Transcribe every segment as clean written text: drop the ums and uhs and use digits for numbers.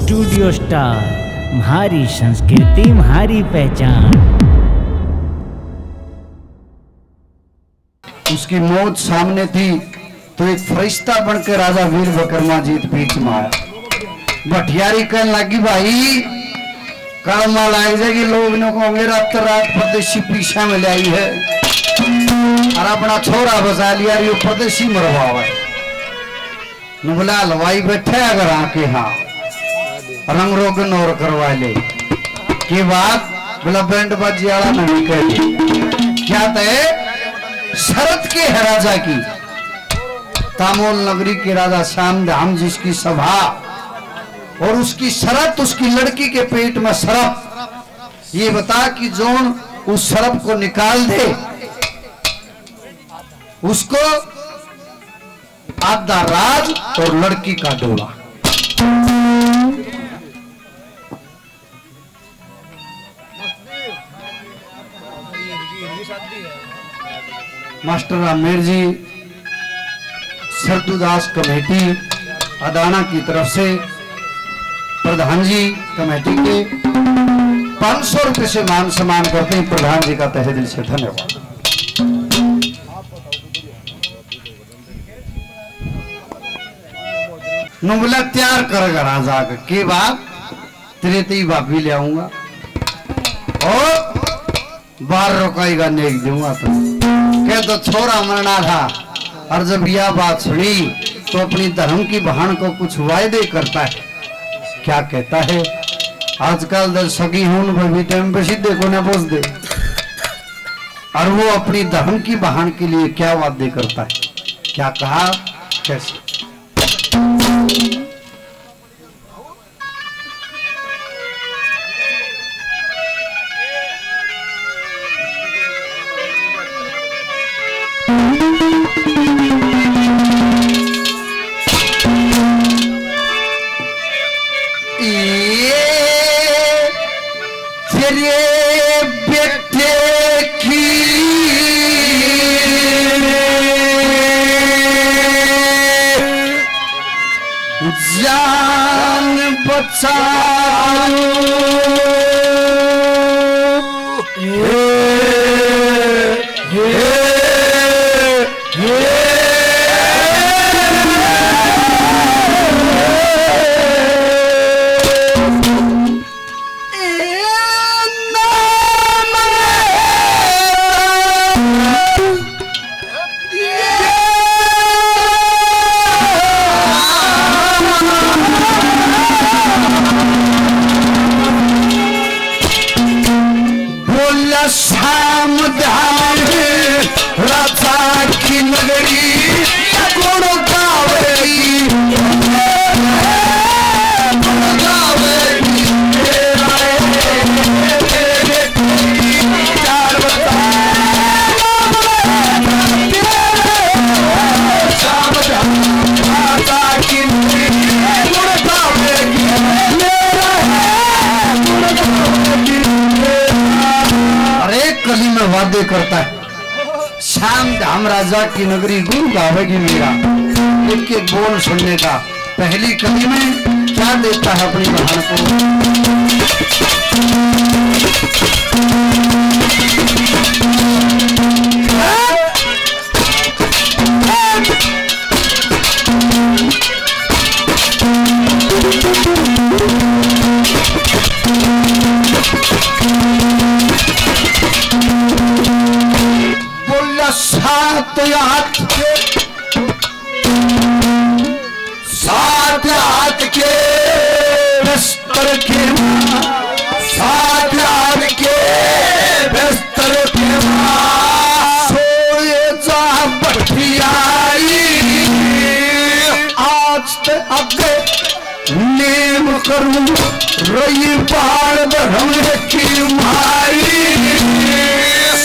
Studio star, हमारी संस्कृति हमारी पहचान। उसकी मौत सामने थी तो एक फरिश्ता बनकर राजा वीर विक्रमाजीत बीच में आया। भटियारी कहने लगी भाई कड़मा लाग जाएगी, लोग ने कहोगे रात रात परदेशी पीछा में लाई है और अपना छोरा बचा लिया, ये परदेशी मरवा बोला हलवाई बैठे अगर आके हाँ रंग रोगन और करवा ले की बात बोला बैंड बाजी वाला नहीं कहती क्या तय शरत के है राजा की। तामोल नगरी के राजा श्याम धाम जिसकी सभा और उसकी शरत उसकी लड़की के पेट में सरप, ये बता कि जोन उस सरप को निकाल दे उसको आधा राज और लड़की का डोला। मास्टर आमेर जी सरदूदास कमेटी अदाना की तरफ से प्रधान जी कमेटी के 500 रुपए से मान सम्मान करते हैं। प्रधान जी का तहे दिल से धन्यवाद। बोला तैयार कर राजा के बाद तेरे ती भाभी ले आऊंगा और बाहर रोकाएगा नेक दूंगा। तो कह तो छोरा मरना था और जब यह बात सुनी तो अपनी धर्म की बहन को कुछ वायदे करता है। क्या कहता है आजकल दर सगी हूं भी टाइम पे सीधे को ना बोझ दे और वो अपनी धर्म की बहन के लिए क्या वादे करता है, क्या कहा कैसे। जान बचाओ श्याम धाम राजा की नगरी गुण गावेगी वादे करता है। श्याम धाम राजा की नगरी गुरु गावेगी मेरा। एक एक बोल सुनने का। पहली कली में क्या देता है अपनी बहन को। सात हाथ के बिस्तर के सात हाथ के बिस्तर के सोए जा बठियाई आज ते आगे नेम करूं रही बाल धर्म की माई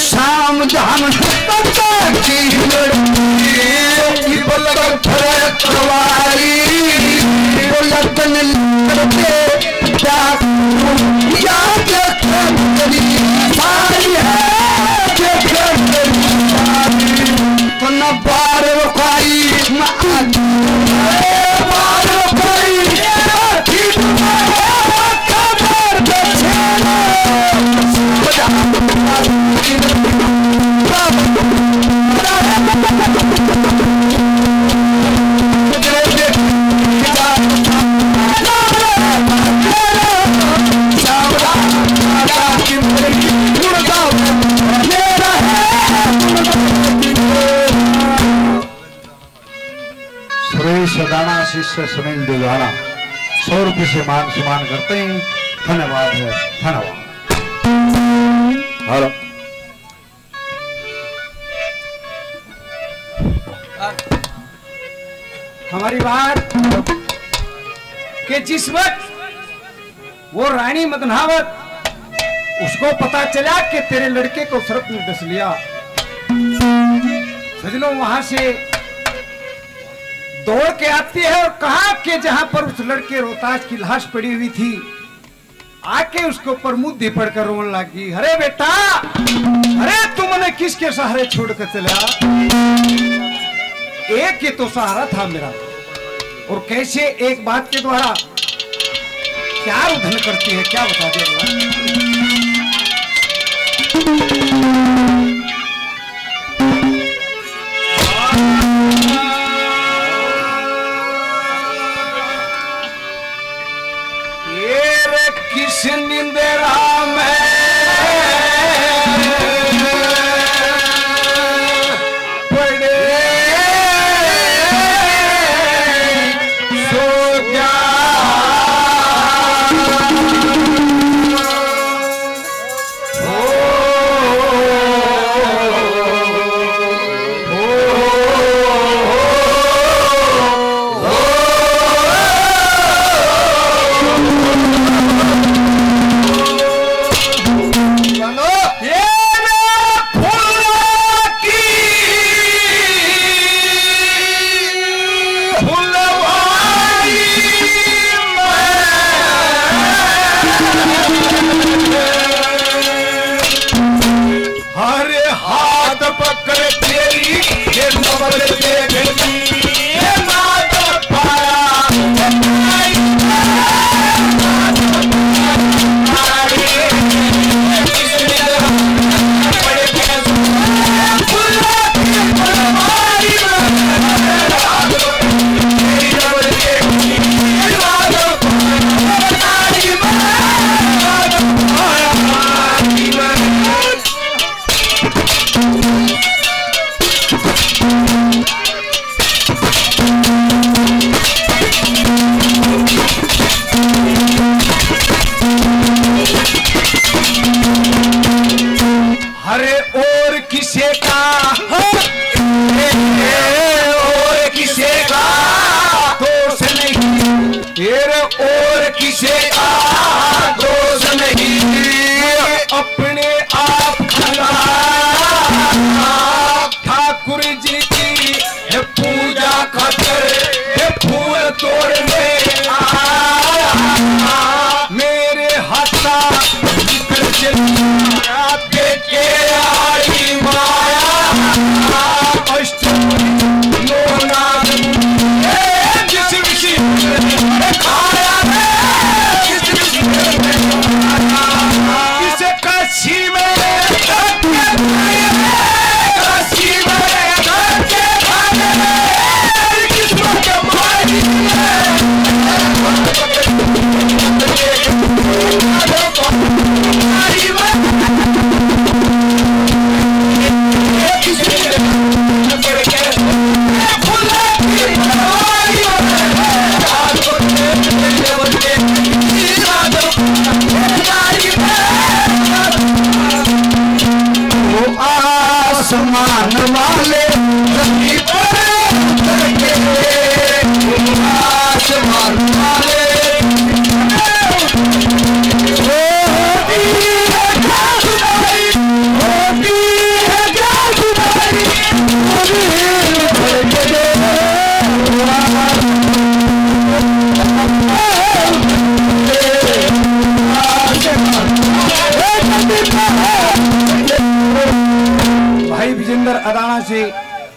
शाम धाम की लड़की बलक करवाई बोलतन लड़के याद सारी है तो न बार रुकाई मिस्टर सुनील दुधाड़ा 100 रुपये से मान सम्मान करते हैं। धन्यवाद है, धन्यवाद। हेलो हमारी बात कि जिस वक्त वो रानी मदनावत उसको पता चला कि तेरे लड़के को सर्प ने डस लिया, सजनों वहां से दौड़ के आती है और कहा कि जहां पर उस लड़के रोहतास की लाश पड़ी हुई थी, आके उसके ऊपर मुंह धिपड़ कर रोने लगी। अरे बेटा, अरे तुमने किसके सहारे छोड़कर चला? एक ही तो सहारा था मेरा, और कैसे एक बात के द्वारा क्या उधन करती है, क्या बता दे। किस निंदेरा में पड़े सो जा,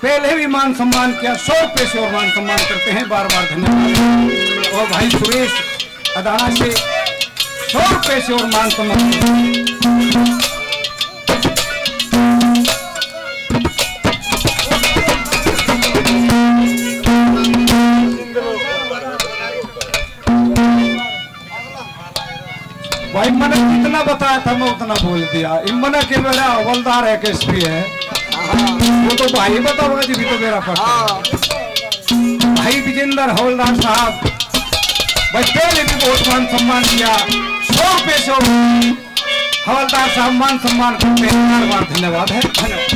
पहले भी मान सम्मान किया, 100 रुपये से और मान सम्मान करते हैं, बार बार धन्यवाद। और भाई सुरेश अदाना से 100 रुपये से और मान सम्मान भाई मैंने जितना बताया था मैं उतना बोल दिया। इमना के मेरा हवलदार है, एसपी है, वो तो भाई बताओगे जी भी तो मेरा फर्क है। भाई विजेंद्र हवलदार साहब बच्चे ने भी बहुत मान सम्मान किया। 100 रुपए से हवलदार साहब मान सम्मान करते हैं। बार बार धन्यवाद है। धन्यवाद।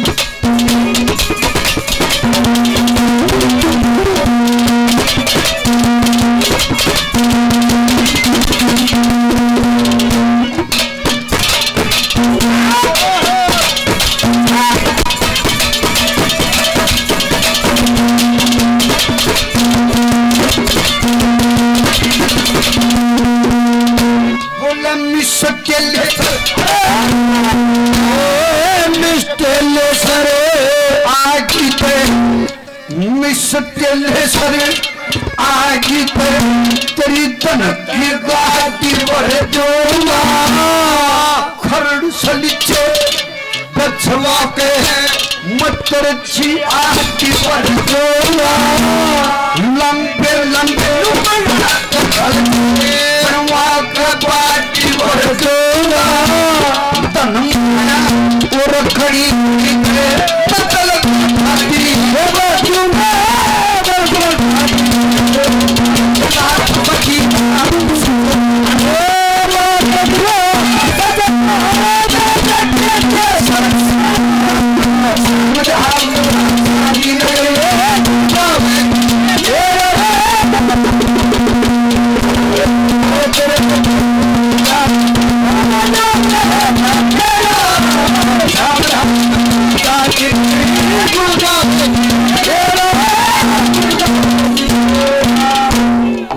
सत्य सरे आगी पर तेरी तनक की गाती पर जो खरड़ सलिचे बचवा के मतरची आगी पर जो लंबे लंबे बनवा के गाती पर जो तनम और खड़ी बदल खाती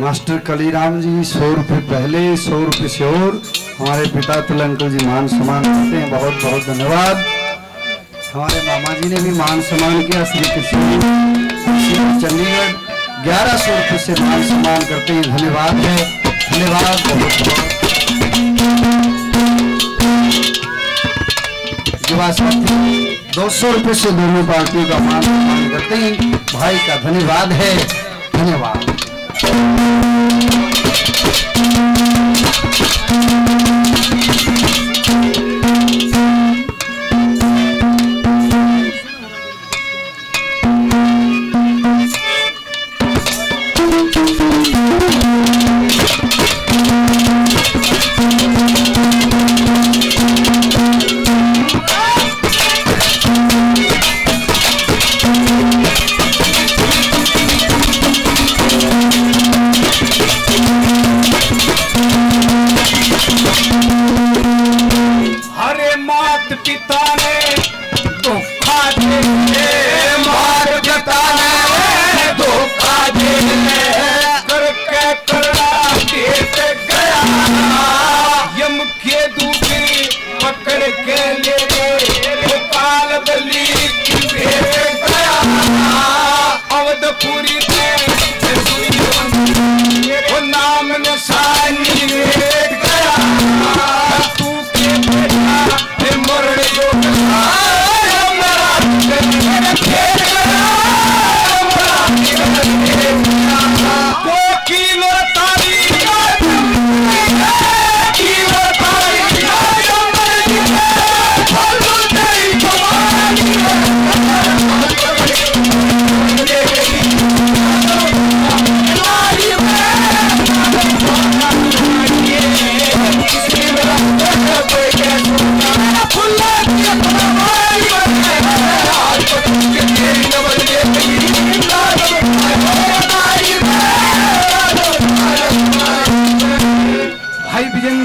मास्टर कलीराम जी 100 रुपये पहले 100 रुपये से और हमारे पिता अंकल जी मान सम्मान करते हैं। बहुत बहुत धन्यवाद। हमारे मामा जी ने भी मान सम्मान किया। श्री कृष्ण चंडीगढ़ 1100 रुपये से मान सम्मान करते हैं। धन्यवाद है। धन्यवाद बहुत बहुत। युवा साथी 200 रुपये से दोनों पार्टियों का मान सम्मान करते हैं। भाई का धन्यवाद है। धन्यवाद।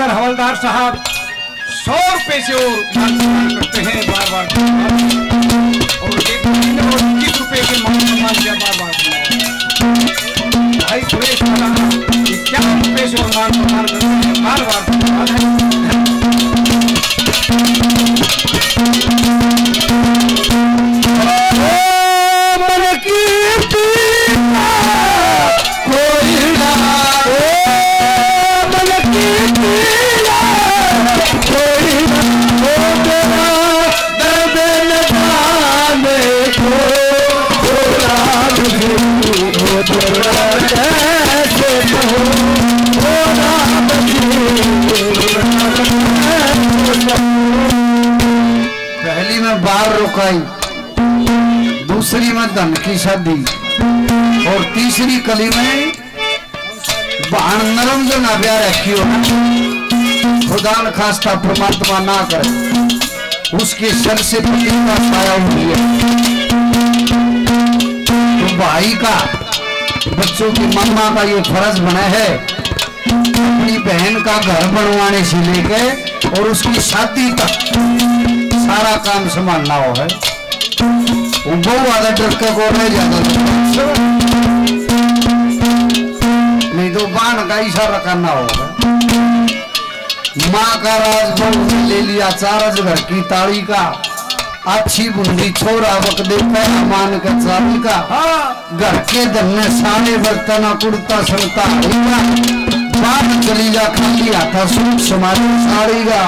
हवलदार साहब 100 रुपए से और करते हैं। बार बार और 21 रुपए के मान सम्मान किया। बार बार भाई सुरेश 51 रुपए से और मान सम्मान करते हैं। बार बार पहली में बार रुकाई, दूसरी में धन की शादी और तीसरी कली में बाण नरम जो ना प्यार रखियो ना, खुदा न खास्ता परमात्मा ना करे उसके सर से पति का साया हुई है। तो भाई का बच्चों की मामा का ये फर्ज बना है अपनी बहन का घर बनवाने से लेके और उसकी शादी तक सारा काम संभालना हो है। वो बहुत ज्यादा डरका को रह जाता नहीं तो बाण का इशारा करना होगा। माँ का राज बहु ले लिया चारज घर की ताड़ी का, अच्छी बुंदी छोरा वक देखा मान का चाली का, घर के धन्य सारे बर्तना कुर्ता संता का, बाप चली जा खाली आता सूट समारी साड़ी का,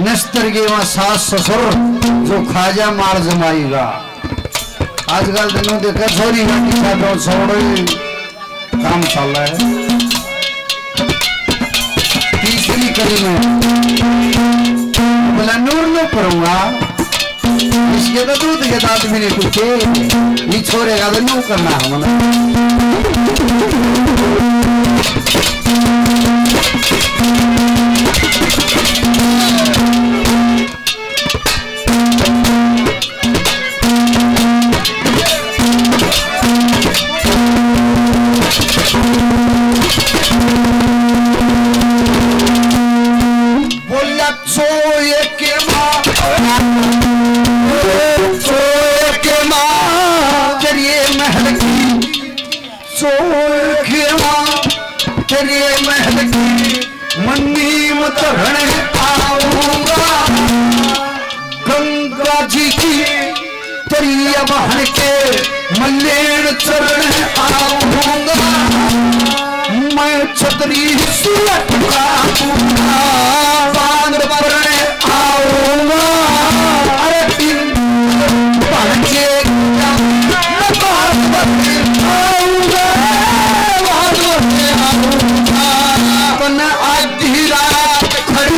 नस्तर के वहां सास ससुर जो खाजा मार जमाएगा। आजकल दिनों देखा छोरी घाटी का छोड़े काम चल रहा है। तीसरी कड़ी में बोला नूर न पढ़ूंगा इसके तो दूध के दांत भी नहीं कुछ ये छोड़ेगा तो नू करना है बहन के मल्लेण चरण आऊंगा मैं छतरी सुलट का बांध परण आऊंगा। अरे बहन के आधी रात खड़ी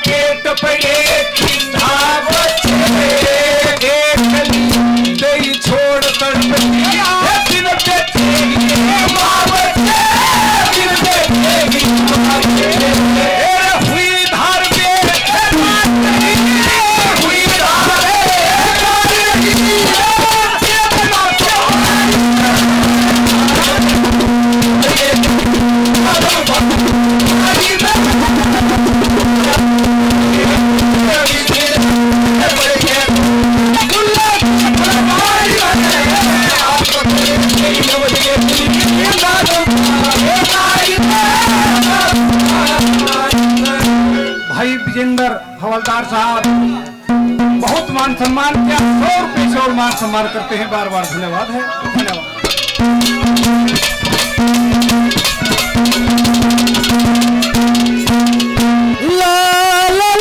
पेट पड़े छोड़ कर हुई धार भाई विजेंद्र हवलदार साहब बहुत मान सम्मान किया, 100 रुपये से और मान सम्मान करते हैं। बार बार धन्यवाद है, धन्यवाद। ला ला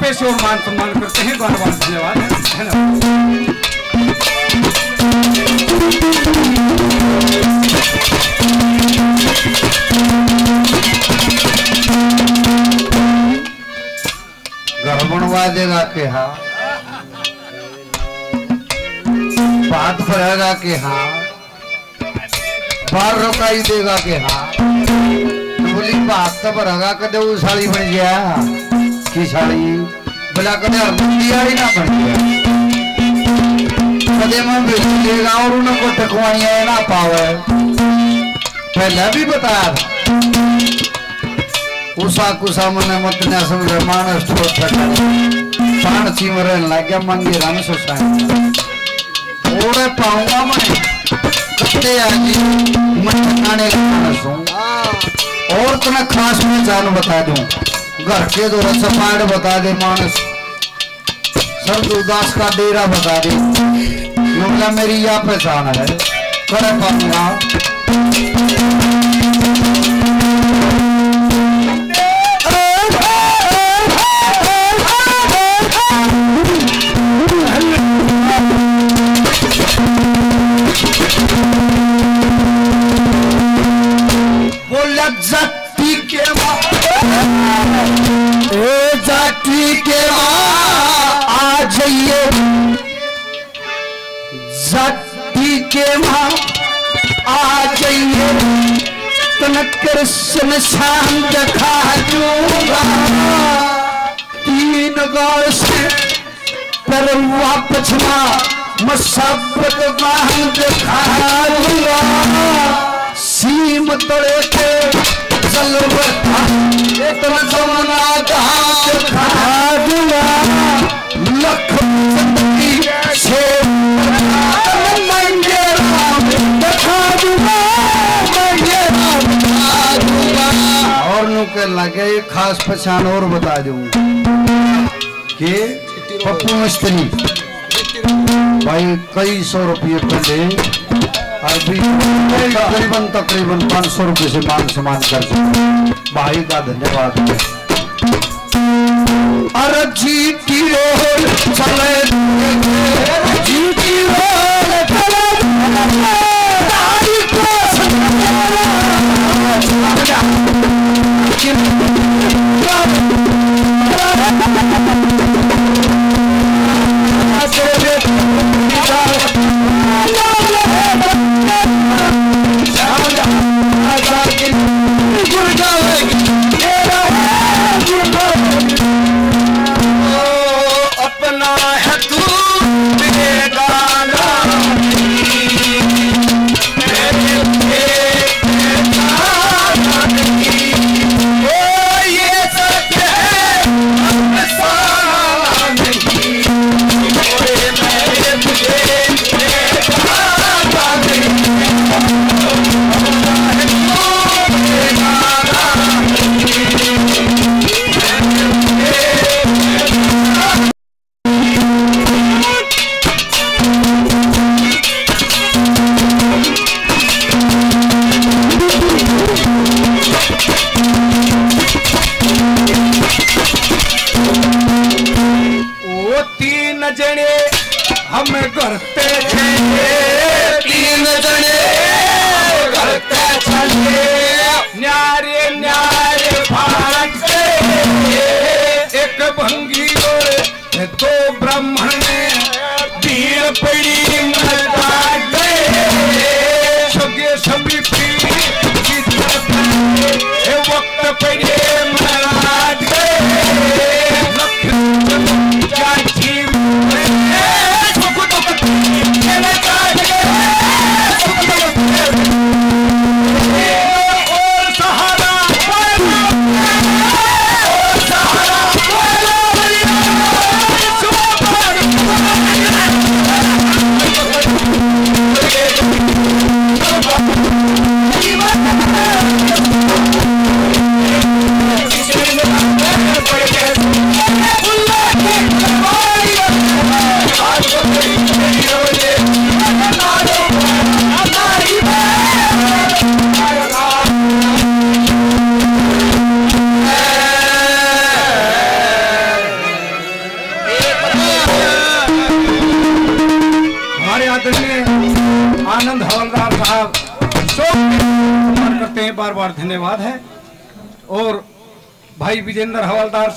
पैसे और मान सम्मान करते हैं। बहुत धन्यवाद है, धन्यवाद। घर बनवा देगा के हाँ, बात भरेगा के हाँ, बार रोकाई देगा के हाँ। बोली बात तो भरेगा कदे वो साड़ी बन गया की साड़ी बोला कदे हरबंदी ना बन गया कदे मैं बेच देगा और उनको टकवाइया ना पावे। पहले भी बताया था उषा कुशा मने मत न समझे मानस ठोक ठका पान चिमरन लग गया मंगे राम सोसाई ओरे पाऊंगा मैं कत्ते आजी मैं ठकाने मानस हूं। और तुम्हें खास में जान बता दूं घर के दो रसपाड़ बता दे मानस सरदुदास का डेरा बता दे मतलब मेरी यह पहचान है कर पाऊंगा। जाति के जाति के आ जाइए जाति के आ जाइए तन कृष्ण शाम दिखा दूंगा। तीन गौर से पर पछमा मसब्बत बाहन दिखा दूंगा। सीम तोड़े के जलवता इतना जमाना दिखा दूंगा। लख जिंदगी से मंगे राम दिखा दूंगा, मंगे राम दिखा दूंगा। और नु के लगे खास पहचान और बता दूं कि पप्पू मिस्त्री भाई कई 100 रुपये पहले अभी तकरीबन 500 रुपये से मान सम्मान कर चुका भाई का धन्यवाद। अरे जी की रोल चले जी की रोल चले अपना है तू धन्यवाद है। और भाई विजेंद्र हवलदार साहब